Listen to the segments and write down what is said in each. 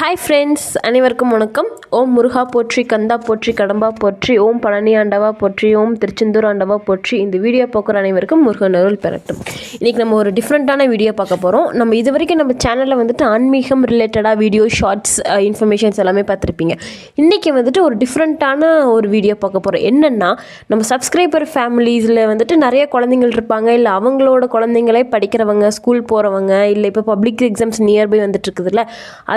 Hi friends, அனைவருக்கும் வணக்கம். ஓம் முருகா போற்றி, கந்தா போற்றி, கடம்பா போற்றி, ஓம் பழனி ஆண்டவா போற்றி, ஓம் திருச்செந்தூர் ஆண்டவா போற்றி. இந்த வீடியோ பார்க்குற அனைவருக்கும் முருகன் அருள் பெறட்டும். இன்றைக்கி நம்ம ஒரு டிஃப்ரெண்ட்டான வீடியோ பார்க்க போகிறோம். நம்ம இது வரைக்கும் நம்ம சேனலில் வந்துட்டு ஆன்மீகம் ரிலேட்டடாக வீடியோ ஷார்ட்ஸ் இன்ஃபர்மேஷன்ஸ் எல்லாமே பார்த்துருப்பீங்க. இன்றைக்கி வந்துட்டு ஒரு டிஃப்ரெண்ட்டான ஒரு வீடியோ பார்க்க போகிறோம். என்னென்னா, நம்ம சப்ஸ்கிரைபர் ஃபேமிலிஸில் வந்துட்டு நிறைய குழந்தைங்கள் இருப்பாங்க, இல்லை அவங்களோட குழந்தைங்களே படிக்கிறவங்க, ஸ்கூல் போகிறவங்க, இல்லை இப்போ பப்ளிக் எக்ஸாம்ஸ் நியர்பை வந்துட்டு இருக்குதுல்ல,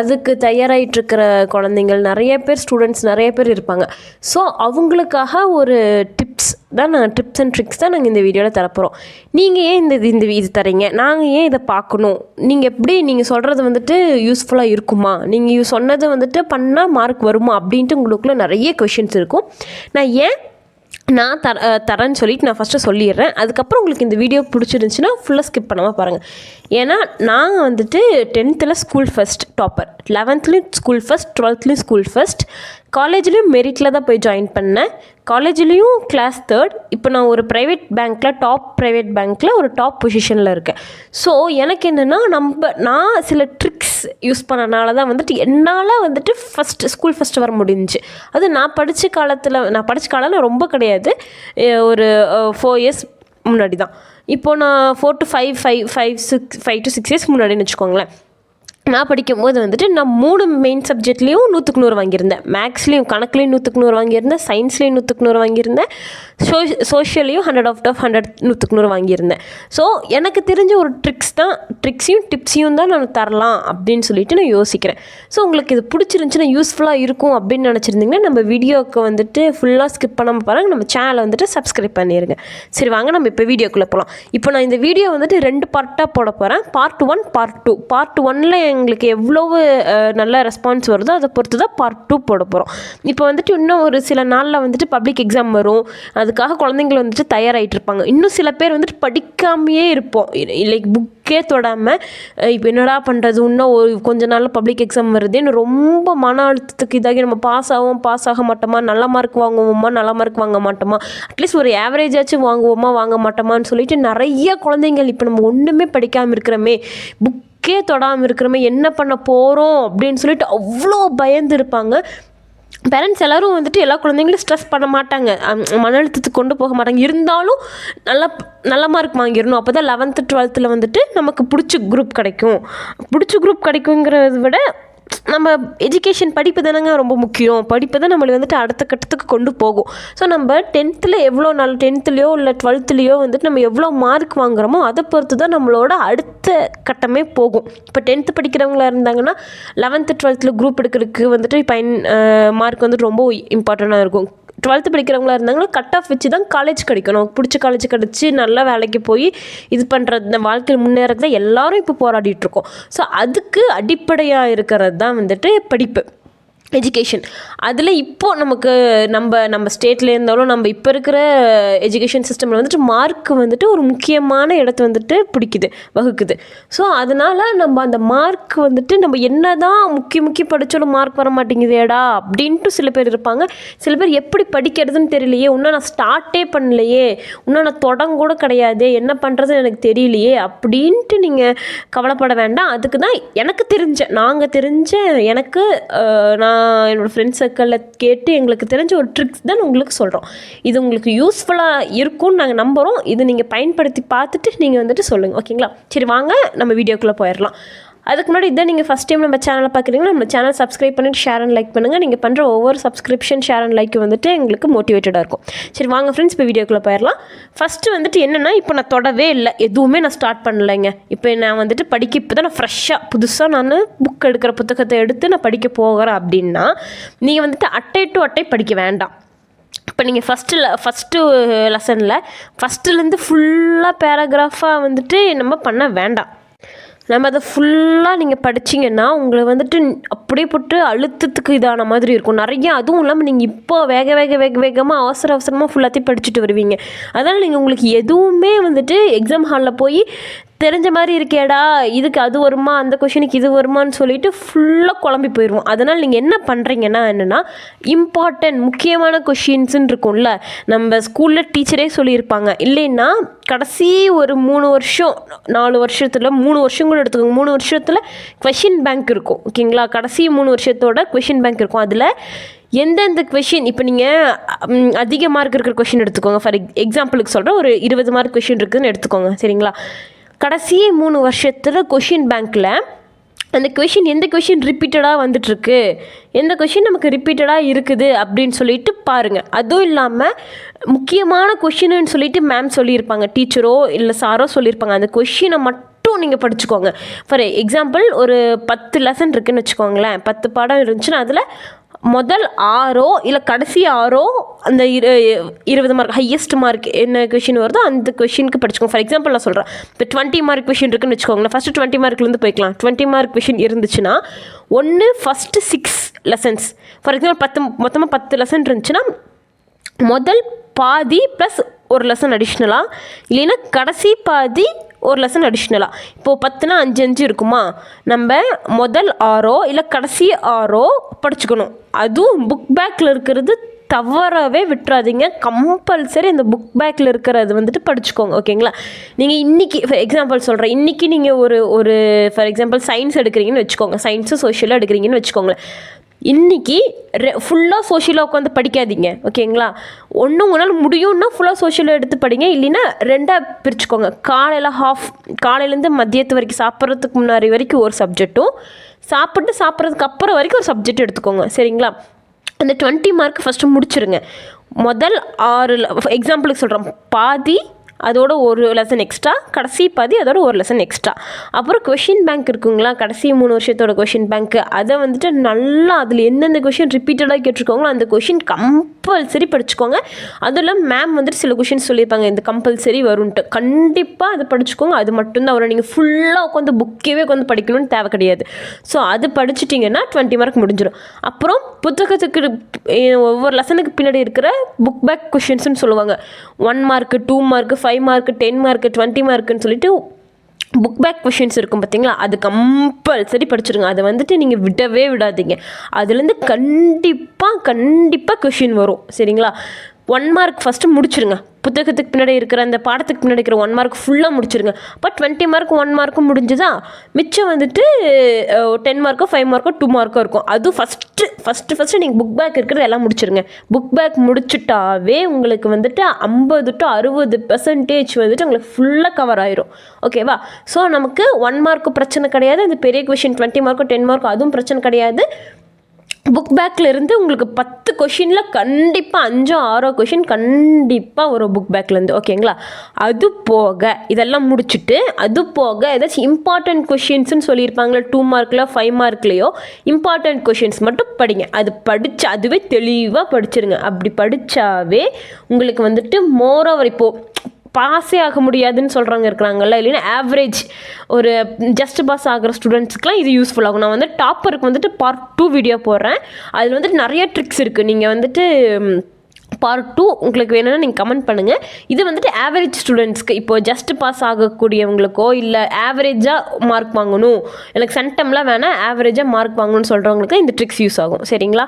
அதுக்கு தயாராகிட்டுருக்கிற குழந்தைங்கள் நிறைய பேர், ஸ்டூடெண்ட்ஸ் நிறைய பேர் இருப்பாங்க. ஸோ அவங்களுக்காக ஒரு டிப்ஸ் அண்ட் ட்ரிக்ஸ் தான் நாங்கள் இந்த வீடியோவில் தரப்போகிறோம். நீங்கள் ஏன் இது தரீங்க, நாங்கள் ஏன் இதை பார்க்கணும், நீங்கள் சொல்கிறது வந்துட்டு யூஸ்ஃபுல்லாக இருக்குமா, நீங்கள் சொன்னது வந்துட்டு பண்ணால் மார்க் வருமா அப்படின்ட்டு உங்களுக்குள்ள நிறைய கொஷின்ஸ் இருக்கும். நான் தரேன்னு சொல்லிட்டு நான் ஃபஸ்ட்டு சொல்லிடுறேன். அதுக்கப்புறம் உங்களுக்கு இந்த வீடியோ பிடிச்சிருந்துச்சின்னா ஃபுல்லாக ஸ்கிப் பண்ணாமல் பாருங்கள். ஏன்னா நாங்கள் வந்துட்டு 10th school first topper, 11th school first, 12th school first, காலேஜ்லேயும் மெரிட்டில் தான் போய் ஜாயின் பண்ணேன். காலேஜ்லேயும் கிளாஸ் 3rd. இப்போ நான் ஒரு ப்ரைவேட் பேங்க்கில் ஒரு டாப் பொசிஷனில் இருக்கேன். ஸோ எனக்கு என்னென்னா, நான் சில ட்ரிக்ஸ் யூஸ் பண்ணனால தான் வந்துட்டு என்னால் வந்துட்டு ஸ்கூல் ஃபஸ்ட்டு வர முடிஞ்சிச்சு. அது நான் படித்த காலம் ரொம்ப கிடையாது, ஒரு 4 years முன்னாடி தான். இப்போது நான் 4 to 5 to 6 முன்னாடின்னு வச்சுக்கோங்களேன். நான் படிக்கும்போது வந்துட்டு நான் 3 மெயின் சப்ஜெக்ட்லேயும் 100க்கு 100 வாங்கியிருந்தேன். மேக்ஸ்லேயும், கணக்குலேயும் 100க்கு 100 வாங்கியிருந்தேன். சயின்ஸ்லேயும் 100க்கு 100 வாங்கியிருந்தேன். சோஷியலையும் 100 out of 100 100க்கு 100 வாங்கியிருந்தேன். ஸோ எனக்கு தெரிஞ்ச ஒரு ட்ரிக்ஸையும் டிப்ஸையும் தான் நான் தரலாம் அப்படின்னு சொல்லிட்டு நான் யோசிக்கிறேன். ஸோ உங்களுக்கு இது பிடிச்சிருந்துச்சுன்னா, யூஸ்ஃபுல்லாக இருக்கும் அப்படின்னு நினச்சிருந்தீங்கன்னா, நம்ம வீடியோவுக்கு வந்துட்டு ஃபுல்லாக ஸ்கிப் பண்ணாமல் பாருங்கள். நம்ம சேனலை வந்துட்டு சப்ஸ்கிரைப் பண்ணிடுங்க. சரி, வாங்க நம்ம இப்போ வீடியோக்குள்ளே போகலாம். இப்போ நான் இந்த வீடியோ வந்துட்டு 2 பார்ட்டாக போட போகிறேன். Part 1, part 2. பார்ட் 1ல் எங்களுக்கு எவ்வளவு நல்ல ரெஸ்பான்ஸ் வருதோ அதை பொறுத்து தான் பார்ட் 2 போட போகிறோம். இப்போ வந்துட்டு இன்னும் ஒரு சில நாளில் வந்துட்டு பப்ளிக் எக்ஸாம் வரும். அதுக்காக குழந்தைங்கள் வந்துட்டு தயாராகிட்டு இருப்பாங்க. இன்னும் சில பேர் வந்துட்டு படிக்காமையே இருப்போம், லைக் புக்கே தொடாமல். இப்போ என்னடா பண்ணுறது, இன்னும் ஒரு கொஞ்ச நாளில் பப்ளிக் எக்ஸாம் வருதுன்னு ரொம்ப மன அழுத்தத்துக்கு இதாகி நம்ம பாஸ் ஆக மாட்டோமா, நல்ல மார்க் வாங்க மாட்டோமா, அட்லீஸ்ட் ஒரு ஆவரேஜாச்சும் வாங்க மாட்டோமான்னு சொல்லிட்டு நிறைய குழந்தைங்கள் இப்போ நம்ம ஒன்றுமே படிக்காமல் இருக்கிறோமே, புக்கே தொடாமல் இருக்கிறோமே, என்ன பண்ண போகிறோம் அப்படின்னு சொல்லிட்டு அவ்வளோ பயந்து இருப்பாங்க. பேரண்ட்ஸ் எல்லோரும் வந்துட்டு எல்லா குழந்தைங்களும் ஸ்ட்ரெஸ் பண்ண மாட்டாங்க, மன அழுத்தத்துக்கு கொண்டு போக மாட்டாங்க. இருந்தாலும் நல்ல மார்க் வாங்கிடணும். அப்போ தான் 11th 12th வந்துட்டு நமக்கு பிடிச்ச குரூப் கிடைக்குங்கிறத விட நம்ம எஜுகேஷன், படிப்பு தானேங்க ரொம்ப முக்கியம். படிப்பு தான் நம்மளை வந்துட்டு அடுத்த கட்டத்துக்கு கொண்டு போகும். ஸோ நம்ம 10th எவ்வளோ நாள், 10thலையோ இல்லை 12thலையோ வந்துட்டு நம்ம எவ்வளோ மார்க் வாங்குகிறோமோ அதை பொறுத்து தான் நம்மளோட அடுத்த கட்டமே போகும். இப்போ 10th படிக்கிறவங்களா இருந்தாங்கன்னா 11th 12th குரூப் எடுக்கிறதுக்கு வந்துட்டு மார்க் வந்துட்டு ரொம்ப இம்பார்ட்டண்ட்டாக இருக்கும். 12th படிக்கிறவங்களா இருந்தாங்கன்னா கட் ஆஃப் வச்சு தான் காலேஜ் கிடைக்கணும். பிடிச்ச காலேஜ் கிடச்சி நல்ல வேலைக்கு போய் இது பண்ணுறது, இந்த வாழ்க்கையில் முன்னேறது தான் எல்லோரும் இப்போ போராடிட்டுருக்கோம். ஸோ அதுக்கு அடிப்படையாக இருக்கிறது தான் வந்துட்டு படிப்பு, எஜுகேஷன். அதில் இப்போது நம்ம ஸ்டேட்டில் இருந்தாலும் நம்ம இப்போ இருக்கிற எஜுகேஷன் சிஸ்டமில் வந்துட்டு மார்க் வந்துட்டு ஒரு முக்கியமான இடத்த வந்துட்டு வகுக்குது. ஸோ அதனால் நம்ம அந்த மார்க் வந்துட்டு நம்ம என்ன தான் முக்கிய படித்தாலும் மார்க் வர மாட்டேங்குதேடா அப்படின்ட்டு சில பேர் இருப்பாங்க. சில பேர் எப்படி படிக்கிறதுன்னு தெரியலையே, இன்னும் நான் ஸ்டார்ட்டே பண்ணலையே, இன்னும் நான் தொடங்கூட கிடையாது, என்ன பண்ணுறதுன்னு எனக்கு தெரியலையே அப்படின்ட்டு நீங்கள் கவலைப்பட வேண்டாம். அதுக்கு தான் நாங்கள் தெரிஞ்ச நான் என்னோடய ஃப்ரெண்ட்ஸ் சர்க்கிளில் கேட்டு எங்களுக்கு தெரிஞ்ச ஒரு ட்ரிக்ஸ் தான் உங்களுக்கு சொல்கிறோம். இது உங்களுக்கு யூஸ்ஃபுல்லாக இருக்கும்னு நாங்கள் நம்புகிறோம். இது நீங்கள் பயன்படுத்தி பார்த்துட்டு நீங்கள் வந்துட்டு சொல்லுங்கள், ஓகேங்களா? சரி, வாங்க நம்ம வீடியோக்குள்ளே போயிடலாம். அதுக்கு முன்னாடி இதான் நீங்கள் ஃபஸ்ட் டைம் நம்ம சேனலை பார்க்குறீங்கன்னா, நம்ம சேனல் சப்ஸ்கிரைப் பண்ணிவிட்டு ஷேர் அண்ட் லைக் பண்ணுங்கள். நீங்கள் பண்ணுற ஒவ்வொரு சப்ஸ்கிரிப்ஷன், ஷேர் அண்ட் லைக் வந்துட்டு எங்களுக்கு மோட்டிவேட்டடாக இருக்கும். சரி, வாங்க ஃப்ரெண்ட்ஸ், இப்போ வீடியோக்குள்ளே போயிடலாம். ஃபஸ்ட்டு வந்துட்டு என்னென்னா, இப்போ நான் தொடவே இல்லை, எதுவுமே நான் ஸ்டார்ட் பண்ணலைங்க. இப்போ நான் வந்துட்டு இப்போ தான் நான் புதுசாக நான் புக் எடுக்கிற புத்தகத்தை எடுத்து நான் படிக்க போகிறேன் அப்படின்னா, நீங்கள் வந்துட்டு அட்டை டு அட்டை படிக்க வேண்டாம். இப்போ நீங்கள் ஃபஸ்ட்டு லெசனில் ஃபஸ்ட்டுலேருந்து ஃபுல்லாக பேராகிராஃபாக வந்துட்டு நம்ம பண்ண வேண்டாம். நம்ம அதை ஃபுல்லாக நீங்கள் படிச்சிங்கன்னா உங்களை வந்துட்டு அப்படியே போட்டு அழுத்தத்துக்கு இதான மாதிரி இருக்கும் நிறையா. அதுவும் இல்லாமல் நீங்கள் இப்போ வேகமாக அவசரமாக ஃபுல்லாத்தையும் படிச்சுட்டு வருவீங்க. அதனால் உங்களுக்கு எதுவுமே வந்துட்டு எக்ஸாம் ஹாலில் போய் தெரிஞ்ச மாதிரி இருக்கேடா, இதுக்கு அது வருமா, அந்த கொஷினுக்கு இது வருமானு சொல்லிட்டு ஃபுல்லாக குழம்பி போயிடுவோம். அதனால் நீங்கள் என்ன பண்ணுறீங்கன்னா என்னென்னா, இம்பார்ட்டன்ட் முக்கியமான கொஷின்ஸுன்னு இருக்கும்ல, நம்ம ஸ்கூலில் டீச்சரே சொல்லியிருப்பாங்க. இல்லைன்னா கடைசி ஒரு 3 வருஷம் 4 வருஷத்தில் 3 வருஷம் கூட எடுத்துக்கோங்க, 3 வருஷத்தில் கொஷின் பேங்க் இருக்கும். ஓகேங்களா, கடைசி 3 வருஷத்தோட கொஷின் பேங்க் இருக்கும். அதில் எந்தெந்த கொஷின், இப்போ நீங்கள் அதிக மார்க் இருக்கிற கொஷின் எடுத்துக்கோங்க. ஃபார் எக்ஸாம்பிளுக்கு சொல்கிறேன், ஒரு 20 மார்க் கொஷின் இருக்குதுன்னு எடுத்துக்கோங்க. சரிங்களா, கடைசி 3 வருஷத்தில் கொஷின் பேங்க்கில் அந்த கொஷின் எந்த கொஷின் ரிப்பீட்டடாக வந்துட்டுருக்கு, எந்த கொஷின் நமக்கு ரிப்பீட்டடாக இருக்குது அப்படின்னு சொல்லிட்டு பாருங்கள். அதுவும் இல்லாமல் முக்கியமான கொஷின்னு சொல்லிட்டு மேம் சொல்லியிருப்பாங்க, டீச்சரோ இல்லை சாரோ சொல்லியிருப்பாங்க. அந்த கொஷினை மட்டும் நீங்கள் படிச்சுக்கோங்க. ஃபார் எக்ஸாம்பிள் ஒரு 10 லெசன் இருக்குதுன்னு வச்சுக்கோங்களேன், 10 பாடம் இருந்துச்சுன்னா அதில் முதல் 6 இல்லை கடைசி 6 அந்த 20 மார்க் ஹையஸ்ட் மார்க் என்ன கொஷின் வருதோ அந்த கொஷினுக்கு படிச்சுக்கோங்க. ஃபார் எக்ஸாம்பிள் நான் சொல்கிறேன், இப்போ 20 மார்க் கொஷின் இருக்குன்னு வச்சுக்கோங்களேன். ஃபஸ்ட்டு 20 மார்க்லேருந்து போய்க்கலாம். 20 மார்க் கொஷின் இருந்துச்சுன்னா ஒன்று ஃபஸ்ட்டு 6 லெசன்ஸ், ஃபார் எக்ஸாம்பிள் மொத்தமாக 10 லெசன் இருந்துச்சுன்னா முதல் பாதி ப்ளஸ் ஒரு லெசன் அடிஷ்னலாக, இல்லைன்னா கடைசி பாதி ஒரு லெசன் அடிஷ்னலாக. இப்போது 10னா 5 இருக்குமா, நம்ம முதல் 6 இல்லை கடைசி 6 படிச்சுக்கணும். அதுவும் புக் பேக்கில் இருக்கிறது தவறவே விட்டுறாதீங்க. கம்பல்சரி இந்த புக் பேக்கில் இருக்கிறது வந்துட்டு படிச்சுக்கோங்க. ஓகேங்களா, நீங்கள் இன்றைக்கி ஃபார் எக்ஸாம்பிள் சொல்கிறேன், இன்றைக்கி நீங்கள் ஒரு ஃபார் எக்ஸாம்பிள் சயின்ஸ் எடுக்கிறீங்கன்னு வச்சுக்கோங்க, சயின்ஸு சோஷியலாக எடுக்கிறீங்கன்னு வச்சுக்கோங்களேன். இன்றைக்கி ஃபுல்லாக சோஷியலாக உட்காந்து படிக்காதீங்க. ஓகேங்களா, உங்களால் முடியும்னா ஃபுல்லாக சோஷியலாக எடுத்து படிங்க. இல்லைன்னா 2ஆக பிரிச்சுக்கோங்க. காலையிலேருந்து மதியத்து வரைக்கும் சாப்பிட்றதுக்கு முன்னாடி வரைக்கும் ஒரு சப்ஜெக்ட்டும், சாப்பிட்றதுக்கு அப்புறம் வரைக்கும் ஒரு சப்ஜெக்ட் எடுத்துக்கோங்க. சரிங்களா, அந்த 20 மார்க் ஃபஸ்ட்டு முடிச்சிருங்க. முதல் 6 எக்ஸாம்பிளுக்கு சொல்கிறோம், பாதி அதோட ஒரு லெசன் எக்ஸ்ட்ரா, கடைசி பாதி அதோட ஒரு லெசன் எக்ஸ்ட்ரா. அப்புறம் கொஷின் பேங்க் இருக்குங்களா, கடைசி 3 வருஷத்தோட கொஷின் பேங்க்கு, அதை வந்துட்டு நல்லா அதில் எந்தெந்த கொஷின் ரிப்பீட்டடாக கேட்டிருக்கோங்களோ அந்த கொஷின் கம்பல்சரி படிச்சுக்கோங்க. அதுவும் இல்லாமல் மேம் வந்துட்டு சில கொஷின் சொல்லியிருப்பாங்க இந்த கம்பல்சரி வரும்ன்ட்டு, கண்டிப்பாக அதை படிச்சுக்கோங்க. அது மட்டும்தான் வரும். நீங்கள் ஃபுல்லாக உட்காந்து புக்கேவே உட்காந்து படிக்கணும்னு தேவை கிடையாது. ஸோ அது படிச்சுட்டிங்கன்னா 20 மார்க் முடிஞ்சிடும். அப்புறம் புத்தகத்துக்கு ஒவ்வொரு லெசனுக்கு பின்னாடி இருக்கிற புக் பேக் கொஷின்ஸ்னு சொல்லுவாங்க. 1 மார்க்கு, 2 மார்க்கு, 5 மார்க்கு, 10 மார்க்கு, 20 மார்க்குன்னு சொல்லிட்டு புக் பேக் கொஷின்ஸ் இருக்கும் பார்த்தீங்களா, அது கம்பல்சரி படிச்சிருங்க. அதை வந்துட்டு நீங்கள் விடவே விடாதீங்க. அதுலேருந்து கண்டிப்பாக கொஷின் வரும். சரிங்களா, 1 மார்க் ஃபஸ்ட்டு முடிச்சிருங்க. புத்தகத்துக்கு பின்னாடி இருக்கிற அந்த பாடத்துக்கு பின்னாடி இருக்கிற 1 மார்க் ஃபுல்லாக முடிச்சிருங்க. அப்போ 20 மார்க் 1 மார்க்கும் முடிஞ்சுதா, மிச்சம் வந்துட்டு 10 மார்க்கோ 5 மார்க்கோ 2 மார்க்கோ இருக்கும். அது ஃபஸ்ட்டு நீங்கள் புக் பேக் இருக்கிறது எல்லாம் முடிச்சிருங்க. புக் பேக் முடிச்சுட்டாவே உங்களுக்கு வந்துட்டு 50 to 60% வந்துட்டு உங்களுக்கு ஃபுல்லாக கவர் ஆயிரும். ஓகேவா, ஸோ நமக்கு 1 மார்க்கு பிரச்சனை கிடையாது. அந்த பெரிய கொஷின் 20 மார்க்கோ 10 மார்க்கோ அதுவும் பிரச்சனை கிடையாது. புக் பேக்கில் இருந்து உங்களுக்கு 10 கொஷினில் கண்டிப்பாக 5-6 கொஷின் கண்டிப்பாக வரும் புக் பேக்லேருந்து. ஓகேங்களா, அது போக இதெல்லாம் முடிச்சுட்டு அது போக ஏதாச்சும் இம்பார்ட்டண்ட் கொஷின்ஸ்னு சொல்லியிருப்பாங்களே 2 மார்க்கில் 5 மார்க்லேயோ இம்பார்ட்டண்ட் கொஷின்ஸ் மட்டும் படிங்க. அது படித்து அதுவே தெளிவாக படிச்சிருங்க. அப்படி படித்தாவே உங்களுக்கு வந்துட்டு மோரோவர் இப்போது பாஸே ஆக முடியாதுன்னு சொல்கிறவங்க இருக்கிறாங்கல்ல, இல்லைன்னா ஆவரேஜ் ஒரு ஜஸ்ட் பாஸ் ஆகிற ஸ்டூடெண்ட்ஸ்க்குலாம் இது யூஸ்ஃபுல் ஆகும். நான் வந்து டாப்பருக்கு வந்துட்டு பார்ட் 2 வீடியோ போடுறேன். அதில் வந்துட்டு நிறைய ட்ரிக்ஸ் இருக்குது. நீங்கள் வந்துட்டு பார்ட் 2 உங்களுக்கு வேணும்னா நீங்கள் கமெண்ட் பண்ணுங்கள். இது வந்துட்டு ஆவரேஜ் ஸ்டூடெண்ட்ஸ்க்கு, இப்போது ஜஸ்ட் பாஸ் ஆகக்கூடியவங்களுக்கோ இல்லை ஆவரேஜாக மார்க் வாங்கணும், எனக்கு சென்டம்லாம் வேணாம் ஆவரேஜாக மார்க் வாங்கணும்னு சொல்கிறவங்களுக்கு இந்த ட்ரிக்ஸ் யூஸ் ஆகும். சரிங்களா,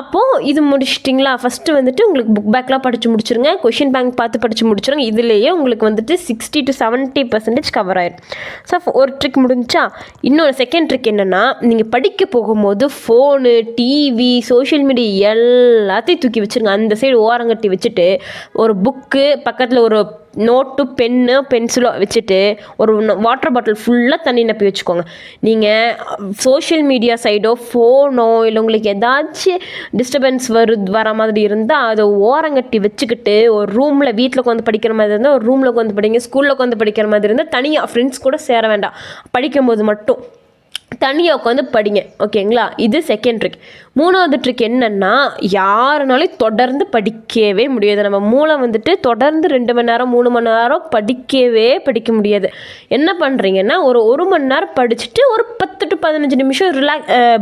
அப்போது இது முடிச்சிட்டிங்களா, ஃபஸ்ட்டு வந்துட்டு உங்களுக்கு புக் பேக்லாம் படித்து முடிச்சிருங்க. கொஷின் பேங்க் பார்த்து படித்து முடிச்சிருங்க. இதுலேயே உங்களுக்கு வந்துட்டு 60 to 70% கவர் ஆயிடும். ஸோ ஒரு ட்ரிக் முடிஞ்சா, இன்னொரு செகண்ட் ட்ரிக் என்னென்னா, நீங்கள் படிக்க போகும்போது ஃபோனு, டிவி, சோஷியல் மீடியா எல்லாத்தையும் தூக்கி வச்சுருங்க. அந்த சைடு ஓரங்கட்டி வச்சுட்டு ஒரு புக்கு பக்கத்தில் ஒரு நோட்டு பென்சிலோ வச்சுட்டு ஒரு வாட்டர் பாட்டில் ஃபுல்லாக தண்ணி நப்பி வச்சுக்கோங்க. நீங்கள் சோஷியல் மீடியா சைடோ ஃபோனோ இல்லை உங்களுக்கு ஏதாச்சும் டிஸ்டர்பன்ஸ் வர மாதிரி இருந்தால் அதை ஓரங்கட்டி வச்சுக்கிட்டு ஒரு ரூமில் வீட்டில் உட்காந்து படிக்கிற மாதிரி இருந்தால் ஒரு ரூமில் உட்காந்து படிங்க, ஸ்கூலில் உட்காந்து படிக்கிற மாதிரி இருந்தால் தனியாக ஃப்ரெண்ட்ஸ் கூட சேர வேண்டாம், படிக்கும்போது மட்டும் தனியாக உட்காந்து படிங்க. ஓகேங்களா? இது செகண்ட் ட்ரிக். மூணாவது ட்ரிக் என்னென்னா, யாருனாலையும் தொடர்ந்து படிக்கவே முடியாது. நம்ம மூளை வந்துட்டு தொடர்ந்து 2 மணி நேரம் 3 மணி நேரம் படிக்க முடியாது. என்ன பண்ணுறீங்கன்னா, ஒரு மணி நேரம் படிச்சுட்டு ஒரு 10 to 15 நிமிஷம்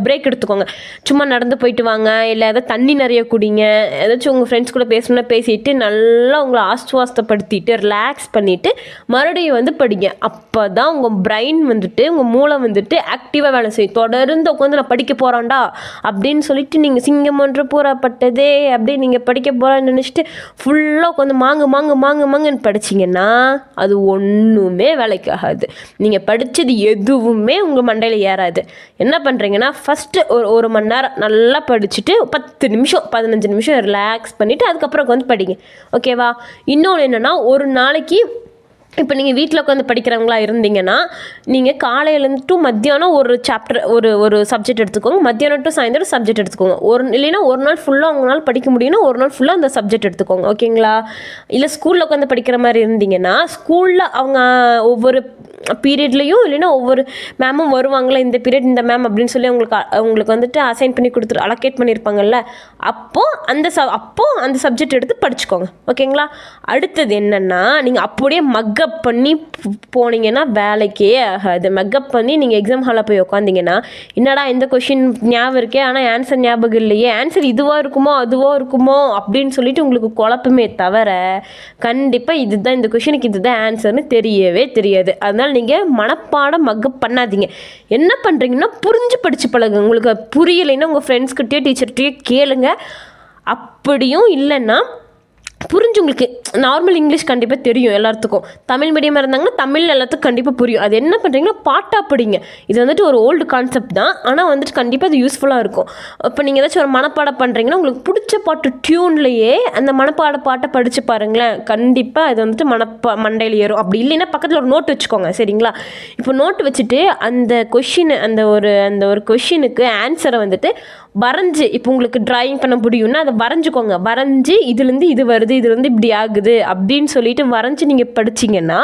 பிரேக் எடுத்துக்கோங்க. சும்மா நடந்து போயிட்டு வாங்க, இல்லை ஏதாவது தண்ணி நிறைய குடிங்க, ஏதாச்சும் உங்கள் ஃப்ரெண்ட்ஸ் கூட பேசணுன்னா பேசிட்டு நல்லா உங்களை ஆஸ்வாஸ்தப்படுத்திட்டு ரிலாக்ஸ் பண்ணிவிட்டு மறுபடியும் வந்து படிங்க. அப்போ தான் உங்கள் பிரெயின் வந்துட்டு உங்கள் மூளை வந்துட்டு ஆக்டிவாக வேலை செய்யும். தொடர்ந்து உட்காந்து நான் படிக்க போகிறான்டா அப்படின்னு சொல்லிட்டு நீங்கள் சிங்கம் ஒன்று பூராப்பட்டதே அப்படின்னு நீங்கள் படிக்க போகிறான்னு நினச்சிட்டு ஃபுல்லாக உட்காந்து மாங்குன்னு படிச்சிங்கன்னா அது ஒன்றுமே வேலைக்கு ஆகாது. நீங்கள் படித்தது எதுவுமே உங்கள் மண்டையில் ஏறாது. என்ன பண்ணுறீங்கன்னா, ஃபஸ்ட்டு ஒரு மணி நேரம் நல்லா படிச்சுட்டு 10 நிமிஷம் 15 நிமிஷம் ரிலாக்ஸ் பண்ணிவிட்டு அதுக்கப்புறம் உட்காந்து படிங்க. ஓகேவா? இன்னொன்று என்னென்னா, ஒரு நாளைக்கு இப்போ நீங்கள் வீட்டில் உட்காந்து படிக்கிறவங்களா இருந்தீங்கன்னா, நீங்கள் காலையிலேருந்து டு மத்தியானம் ஒரு சாப்டர் ஒரு சப்ஜெக்ட் எடுத்துக்கோங்க. மத்தியானம் டு சாயந்தரம் சப்ஜெக்ட் எடுத்துக்கோங்க. இல்லைன்னா ஒரு நாள் ஃபுல்லாக உங்களால் படிக்க முடியும்னா ஒரு நாள் ஃபுல்லாக அந்த சப்ஜெக்ட் எடுத்துக்கோங்க. ஓகேங்களா? இல்லை ஸ்கூலில் உட்காந்து படிக்கிற மாதிரி இருந்தீங்கன்னா, ஸ்கூலில் அவங்க ஒவ்வொரு பீரியட்லேயும் இல்லைன்னா ஒவ்வொரு மேமும் வருவாங்களே, இந்த பீரியட் இந்த மேம் அப்படின்னு சொல்லி உங்களுக்கு வந்துட்டு அசைன் பண்ணி கொடுத்துரு அலோகேட் பண்ணியிருப்பாங்கல்ல, அப்போது அந்த சப்ஜெக்ட் எடுத்து படிச்சுக்கோங்க. ஓகேங்களா? அடுத்தது என்னென்னா, நீங்கள் அப்படியே மக்கப் பண்ணி போனீங்கன்னா வேலைக்கே ஆகாது. மக்கப் பண்ணி நீங்கள் எக்ஸாம் ஹாலில் போய் உட்காந்திங்கன்னா, என்னடா இந்த கொஷின் ஞாபகம் இருக்கே ஆனால் ஆன்சர் ஞாபகம் இல்லையே, ஆன்சர் இதுவாக இருக்குமோ அதுவாக இருக்குமோ அப்படின்னு சொல்லிட்டு உங்களுக்கு குழப்பமே தவிர கண்டிப்பாக இதுதான் இந்த கொஷினுக்கு இதுதான் ஆன்சர்னு தெரியவே தெரியாது. அதனால் நீங்கள் மனப்பாடம் மக்கப் பண்ணாதீங்க. என்ன பண்ணுறீங்கன்னா, புரிஞ்சு படித்து பழகுங்க. உங்களுக்கு புரியலைன்னா உங்கள் ஃப்ரெண்ட்ஸ்கிட்டயோ டீச்சர்கிட்டயோ கேளுங்க. அப்படியும் இல்லைன்னா புரிஞ்சு உங்களுக்கு நார்மல் இங்கிலீஷ் கண்டிப்பாக தெரியும் எல்லாத்துக்கும். தமிழ் மீடியமாக இருந்தாங்கன்னா தமிழ் எல்லாத்துக்கும் கண்டிப்பாக புரியும். அது என்ன பண்ணுறீங்கன்னா, பாட்டாக படிங்க. இது வந்துட்டு ஒரு ஓல்டு கான்செப்ட் தான், ஆனால் வந்துட்டு கண்டிப்பாக அது யூஸ்ஃபுல்லாக இருக்கும். இப்போ நீங்கள் ஏதாச்சும் ஒரு மனப்பாடம் பண்ணுறீங்கன்னா, உங்களுக்கு பிடிச்ச பாட்டு டியூன்லேயே அந்த பாட்டை படித்து பாருங்களேன். கண்டிப்பாக அது வந்துட்டு மண்டையில் ஏறும். அப்படி இல்லைன்னா பக்கத்தில் ஒரு நோட் வச்சுக்கோங்க. சரிங்களா? இப்போ நோட்டு வச்சுட்டு அந்த கொஷின் அந்த ஒரு கொஷினுக்கு ஆன்சரை வந்துட்டு வரைஞ்சி, இப்போ உங்களுக்கு ட்ராயிங் பண்ண முடியும்னா அதை வரைஞ்சிக்கோங்க. வரைஞ்சி இதுலேருந்து இது வருது, இது வந்து இப்படி ஆகுது அப்படின்னு சொல்லிட்டு வரைஞ்சி நீங்கள் படிச்சிங்கன்னா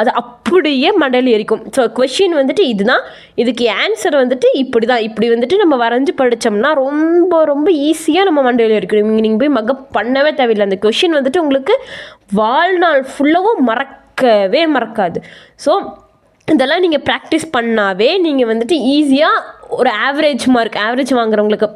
அது அப்படியே மண்டையில் ஏறிக்கும். ஸோ கொஷின் வந்துட்டு இதுதான், இதுக்கு ஆன்சர் வந்துட்டு இப்படி தான், இப்படி வந்துட்டு நம்ம வரைஞ்சி படித்தோம்னா ரொம்ப ரொம்ப ஈஸியாக நம்ம மண்டையில் ஏறிக்கும். நீங்கள் போய் மக்கப் பண்ணவே தேவையில்லை. அந்த கொஷின் வந்துட்டு உங்களுக்கு வாழ்நாள் ஃபுல்லாகவும் மறக்காது. ஸோ இதெல்லாம் நீங்கள் ப்ராக்டிஸ் பண்ணாவே நீங்கள் வந்துட்டு ஈஸியாக ஒரு ஆவரேஜ் வாங்குறவங்களுக்கு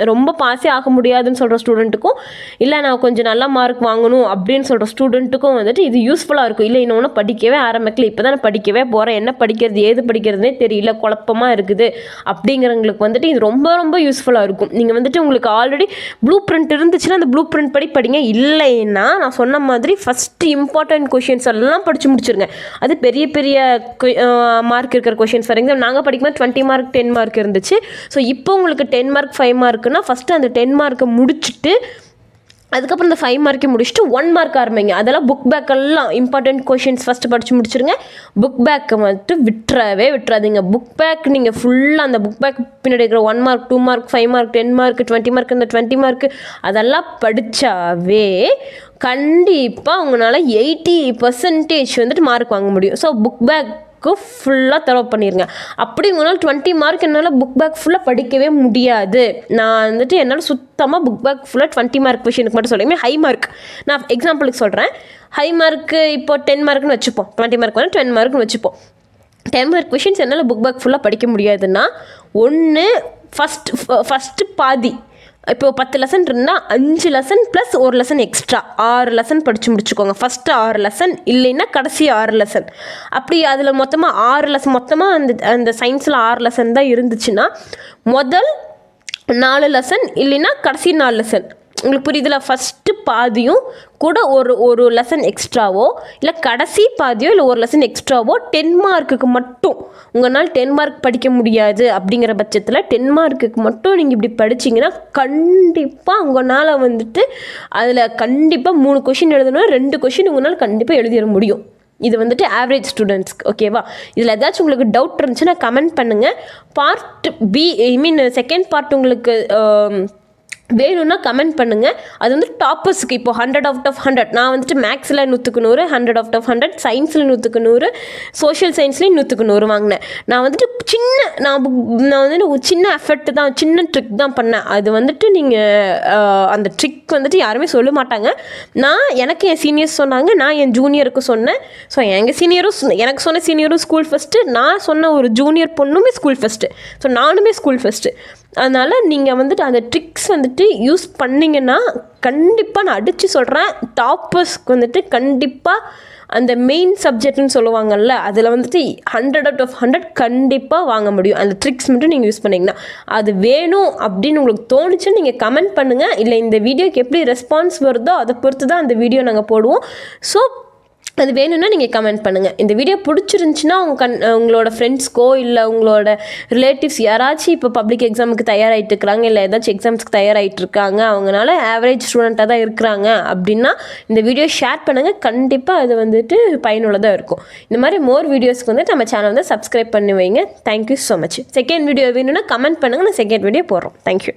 ரொம்ப பாஸே ஆக முடியாதுன்னு சொல்கிற ஸ்டூடெண்ட்டுக்கும், இல்லை நான் கொஞ்சம் நல்ல மார்க் வாங்கணும் அப்படின்னு சொல்கிற ஸ்டூடெண்ட்டுக்கும் வந்துட்டு இது யூஸ்ஃபுல்லாக இருக்கும். இல்லை இன்னொன்று படிக்கவே ஆரம்பிக்கல, இப்போ தான் நான் படிக்கவே போகிறேன், என்ன படிக்கிறது ஏது படிக்கிறதுனே தெரியல, குழப்பமாக இருக்குது அப்படிங்கிறவங்களுக்கு வந்துட்டு இது ரொம்ப ரொம்ப யூஸ்ஃபுல்லாக இருக்கும். நீங்கள் வந்துட்டு உங்களுக்கு ஆல்ரெடி ப்ளூ பிரிண்ட் இருந்துச்சுன்னா அந்த ப்ளூ பிரிண்ட் படி படிங்க. இல்லைன்னா நான் சொன்ன மாதிரி ஃபஸ்ட்டு இம்பார்ட்டன்ட் கொஷின்ஸ் எல்லாம் படித்து முடிச்சிருங்க. அது பெரிய பெரிய மார்க் இருக்கிற கொஷின்ஸ். ஃபார் எக்ஸாம்பிள் நாங்கள் படிக்கும்போது 20 மார்க் 10 மார்க் இருந்துச்சு. ஸோ இப்போ உங்களுக்கு 10 மார்க் 5 மார்க்குன்னா ஃபஸ்ட்டு அந்த 10 மார்க்கை முடிச்சுட்டு அதுக்கப்புறம் இந்த 5 மார்க்கை முடிச்சுட்டு 1 மார்க் ஆரம்பிங்க. அதெல்லாம் புக் பேக் எல்லாம் இம்பார்ட்டன்ட் கொஷின்ஸ் ஃபஸ்ட்டு படித்து முடிச்சிருங்க. புக் பேக்கை மட்டும் விட்டுறாதீங்க. புக் பேக் நீங்கள் ஃபுல்லாக அந்த புக் பேக் பின்னாடி இருக்கிற 1 mark 2 mark 5 mark 10 mark 20 mark இந்த 20 மார்க்கு அதெல்லாம் படித்தாவே கண்டிப்பாக உங்களால் 80% வந்துட்டு மார்க் வாங்க முடியும். ஸோ புக் பேக் ஃபுல்லாக தரவு பண்ணிடுங்க. அப்படி உங்களால் 20 மார்க் என்னால் புக் பேக் ஃபுல்லாக படிக்கவே முடியாது. நான் வந்துட்டு என்னால் சுத்தமாக புக் பேக் ஃபுல்லாக 20 மார்க் கொஷினுக்கு மட்டும் சொல்லுங்கள். ஹை மார்க் நான் எக்ஸாம்பிளுக்கு சொல்கிறேன். ஹை மார்க்கு இப்போ 10 மார்க்னு வச்சுப்போம். 20 மார்க் வந்து 10 மார்க்னு வச்சுப்போம். 10 மார்க் கொஷின்ஸ் என்னால் புக் பேக் ஃபுல்லாக படிக்க முடியாதுன்னா ஒன்று ஃபஸ்ட்டு பாதி, இப்போ 10 லெசன் இருந்தால் 5 லெசன் ப்ளஸ் ஒரு லெசன் எக்ஸ்ட்ரா 6 லெசன் படித்து முடிச்சுக்கோங்க. ஃபஸ்ட்டு 6 லெசன் இல்லைன்னா கடைசி 6 லெசன். அப்படி அதில் மொத்தமாக 6 லெசன், மொத்தமாக அந்த சயின்ஸில் 6 லெசன் தான் இருந்துச்சுன்னா முதல் 4 லெசன் இல்லைன்னா கடைசி 4 லெசன். உங்களுக்கு புரியுதுல? ஃபஸ்ட்டு பாதியும் கூட ஒரு லெசன் எக்ஸ்ட்ராவோ இல்லை கடைசி பாதியோ இல்லை ஒரு லெசன் எக்ஸ்ட்ராவோ 10 மார்க்குக்கு மட்டும் உங்களால் 10 மார்க் படிக்க முடியாது அப்படிங்கிற பட்சத்தில் 10 மார்க்குக்கு மட்டும் நீங்கள் இப்படி படிச்சிங்கன்னா கண்டிப்பாக உங்களால் வந்துட்டு அதில் கண்டிப்பாக 3 கொஷின் எழுதணும், 2 கொஷின் உங்களால் கண்டிப்பாக எழுதிட முடியும். இது வந்துட்டு ஆவரேஜ் ஸ்டூடெண்ட்ஸ்க்கு. ஓகேவா? இதில் ஏதாச்சும் உங்களுக்கு டவுட் இருந்துச்சுன்னா கமெண்ட் பண்ணுங்கள். பார்ட் பி செகண்ட் பார்ட் உங்களுக்கு வேணும்னா கமெண்ட் பண்ணுங்கள். அது வந்து டாப்பர்ஸுக்கு இப்போ 100 out of 100 நான் வந்துட்டு மேக்ஸில் 100க்கு 100, 100 out of 100 சயின்ஸில் 100க்கு 100, சோஷியல் சயின்ஸ்லேயும் 100க்கு 100 வாங்கினேன். நான் வந்துட்டு நான் வந்துட்டு ஒரு சின்ன எஃபர்ட் தான், சின்ன ட்ரிக் தான் பண்ணேன். அது வந்துட்டு நீங்கள் அந்த ட்ரிக் வந்துட்டு யாருமே சொல்ல மாட்டாங்க. எனக்கு என் சீனியர்ஸ் சொன்னாங்க, நான் என் ஜூனியருக்கு சொன்னேன். ஸோ எங்கள் சீனியரும் எனக்கு சொன்ன சீனியரும் ஸ்கூல் ஃபஸ்ட்டு, நான் சொன்ன ஒரு ஜூனியர் பொண்ணுமே ஸ்கூல் ஃபஸ்ட்டு, ஸோ நானுமே ஸ்கூல் ஃபஸ்ட்டு. அதனால் நீங்கள் வந்துட்டு அந்த ட்ரிக்ஸ் வந்துட்டு யூஸ் பண்ணிங்கன்னா கண்டிப்பாக நான் அடித்து சொல்கிறேன், டாப்பர்ஸ்க்கு வந்துட்டு கண்டிப்பாக அந்த மெயின் சப்ஜெக்ட்னு சொல்லுவாங்கள்ல, அதில் வந்துட்டு 100 out of 100 கண்டிப்பாக வாங்க முடியும். அந்த ட்ரிக்ஸ் மட்டும் நீங்கள் யூஸ் பண்ணிங்கன்னா. அது வேணும் அப்படின்னு உங்களுக்கு தோணுச்சுன்னு நீங்கள் கமெண்ட் பண்ணுங்கள். இல்லை இந்த வீடியோக்கு எப்படி ரெஸ்பான்ஸ் வருதோ அதை பொறுத்து தான் அந்த வீடியோ நாங்கள் போடுவோம். ஸோ அது வேணும்னா நீங்கள் கமெண்ட் பண்ணுங்கள். இந்த வீடியோ பிடிச்சிருந்துச்சின்னா உங்களோட ஃப்ரெண்ட்ஸ்க்கோ இல்லை உங்களோட ரிலேட்டிவ்ஸ் யாராச்சும் இப்போ பப்ளிக் எக்ஸாமுக்கு தயாராகிட்டு இருக்கிறாங்க, இல்லை ஏதாச்சும் எக்ஸாம்ஸ்க்கு தயாராகிட்டு இருக்காங்க, அவங்களால ஆவரேஜ் ஸ்டூடெண்ட்டாக தான் இருக்கிறாங்க அப்படின்னா இந்த வீடியோ ஷேர் பண்ணுங்கள். கண்டிப்பாக அது வந்துட்டு பயனுள்ளதாக இருக்கும். இந்த மாதிரி மோர் வீடியோஸ்க்கு வந்து நம்ம சேனல் வந்து சப்ஸ்கிரைப் பண்ணி வைங்க. Thank you so much. Second video வேணும்னா கமெண்ட் பண்ணுங்கள், நான் செகண்ட் வீடியோ போடுறோம். தேங்க்யூ.